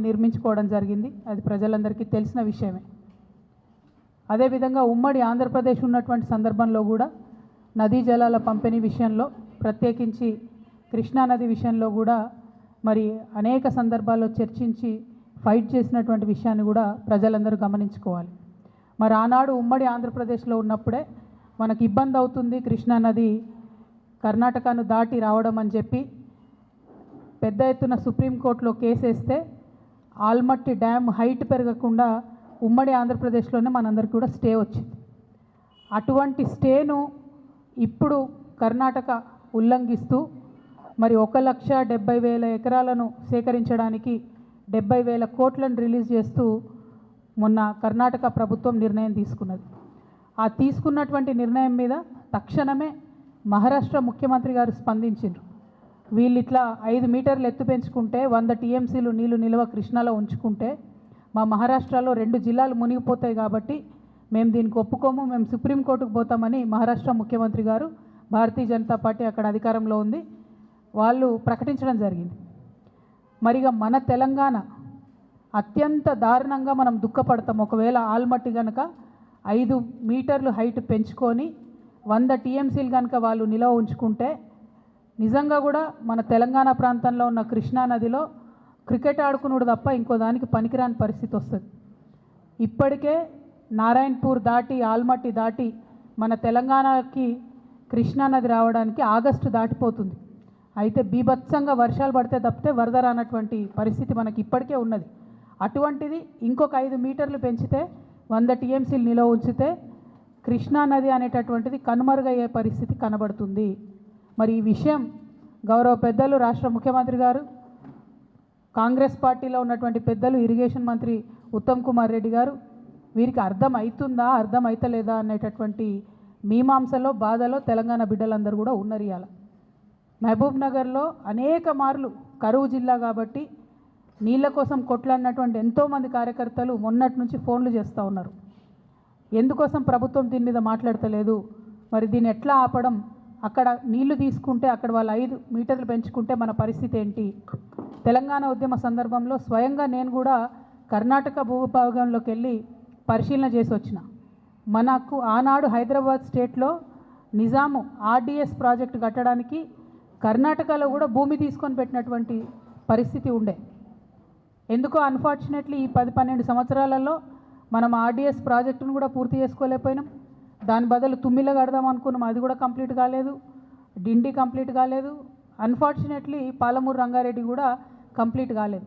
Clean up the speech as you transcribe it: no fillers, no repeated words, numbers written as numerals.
నిర్మించుకోవడం జరిగింది. అది ప్రజలందరికీ తెలిసిన విషయమే. అదేవిధంగా ఉమ్మడి ఆంధ్రప్రదేశ్ ఉన్నటువంటి సందర్భంలో కూడా నదీ జలాల పంపిణీ విషయంలో, ప్రత్యేకించి కృష్ణానది విషయంలో కూడా మరి అనేక సందర్భాల్లో చర్చించి ఫైట్ చేసినటువంటి విషయాన్ని కూడా ప్రజలందరూ గమనించుకోవాలి. మరి ఆనాడు ఉమ్మడి ఆంధ్రప్రదేశ్లో ఉన్నప్పుడే మనకి ఇబ్బంది అవుతుంది కృష్ణానది కర్ణాటకను దాటి రావడం అని చెప్పి పెద్ద ఎత్తున సుప్రీంకోర్టులో కేసేస్తే ఆల్మట్టి డ్యామ్ హైట్ పెరగకుండా ఉమ్మడి ఆంధ్రప్రదేశ్లోనే మనందరికీ కూడా స్టే వచ్చింది. అటువంటి స్టేను ఇప్పుడు కర్ణాటక ఉల్లంఘిస్తూ మరి 1,70,000 ఎకరాలను సేకరించడానికి 70,000 కోట్లను రిలీజ్ చేస్తూ మొన్న కర్ణాటక ప్రభుత్వం నిర్ణయం తీసుకున్నది. ఆ తీసుకున్నటువంటి నిర్ణయం మీద తక్షణమే మహారాష్ట్ర ముఖ్యమంత్రి గారు స్పందించారు. వీళ్ళు ఇట్లా 5 మీటర్లు ఎత్తు పెంచుకుంటే 100 టీఎంసీలు నీళ్లు నిల్వ కృష్ణాలో ఉంచుకుంటే మా మహారాష్ట్రలో 2 జిల్లాలు మునిగిపోతాయి కాబట్టి మేము దీనికి ఒప్పుకోము, మేము సుప్రీంకోర్టుకు పోతామని మహారాష్ట్ర ముఖ్యమంత్రి గారు, భారతీయ జనతా పార్టీ అక్కడ అధికారంలో ఉంది, వాళ్ళు ప్రకటించడం జరిగింది. మరిగా మన తెలంగాణ అత్యంత దారుణంగా మనం దుఃఖపడతాం. ఒకవేళ ఆల్మట్టి కనుక 5 మీటర్లు హైట్ పెంచుకొని 100 టీఎంసీలు కనుక వాళ్ళు నిల్వ ఉంచుకుంటే నిజంగా కూడా మన తెలంగాణ ప్రాంతంలో ఉన్న కృష్ణానదిలో క్రికెట్ ఆడుకున్నాడు తప్ప ఇంకో దానికి పనికిరాని పరిస్థితి వస్తుంది. ఇప్పటికే నారాయణపూర్ దాటి ఆల్మట్టి దాటి మన తెలంగాణకి కృష్ణానది రావడానికి ఆగస్టు దాటిపోతుంది. అయితే బీభత్సంగా వర్షాలు పడితే తప్పితే వరద రానటువంటి పరిస్థితి మనకి ఇప్పటికే ఉన్నది. అటువంటిది ఇంకొక 5 మీటర్లు పెంచితే 100 టీఎంసీలు నిల్వ ఉంచితే కృష్ణానది అనేటటువంటిది కనుమరుగయ్యే పరిస్థితి కనబడుతుంది. మరి ఈ విషయం గౌరవ పెద్దలు రాష్ట్ర ముఖ్యమంత్రి గారు, కాంగ్రెస్ పార్టీలో ఉన్నటువంటి పెద్దలు, ఇరిగేషన్ మంత్రి ఉత్తమ్ కుమార్ రెడ్డి గారు వీరికి అర్థం అవుతుందా అర్థం అవుతలేదా అనేటటువంటి మీమాంసలో బాధలో తెలంగాణ బిడ్డలందరూ కూడా ఉన్నారు. ఇవాళ మహబూబ్ నగర్లో అనేక మార్లు కరువు జిల్లా కాబట్టి నీళ్ళ కోసం కొట్లాడినటువంటి ఎంతోమంది కార్యకర్తలు మొన్నటి నుంచి ఫోన్లు చేస్తూ ఉన్నారు. ఎందుకోసం ప్రభుత్వం దీని మీద మాట్లాడతలేదు, మరి దీన్ని ఎట్లా ఆపడం, అక్కడ నీళ్లు తీసుకుంటే అక్కడ వాళ్ళు 5 మీటర్లు పెంచుకుంటే మన పరిస్థితి ఏంటి. తెలంగాణ ఉద్యమ సందర్భంలో స్వయంగా నేను కూడా కర్ణాటక భూభాగంలోకి వెళ్ళి పరిశీలన చేసి వచ్చిన. మనకు ఆనాడు హైదరాబాద్ స్టేట్లో నిజాము ఆర్డిఎస్ ప్రాజెక్టు కట్టడానికి కర్ణాటకలో కూడా భూమి తీసుకొని పెట్టినటువంటి పరిస్థితి ఉండే. ఎందుకో అన్ఫార్చునేట్లీ ఈ 10-12 సంవత్సరాలలో మనం ఆర్డిఎస్ ప్రాజెక్టును కూడా పూర్తి చేసుకోలేకపోయినాం. దాని బదులు తుమ్మిల కడదాం అనుకున్నాం, అది కూడా కంప్లీట్ కాలేదు. డిండి కంప్లీట్ కాలేదు. అన్ఫార్చునేట్లీ పాలమూరు రంగారెడ్డి కూడా కంప్లీట్ కాలేదు.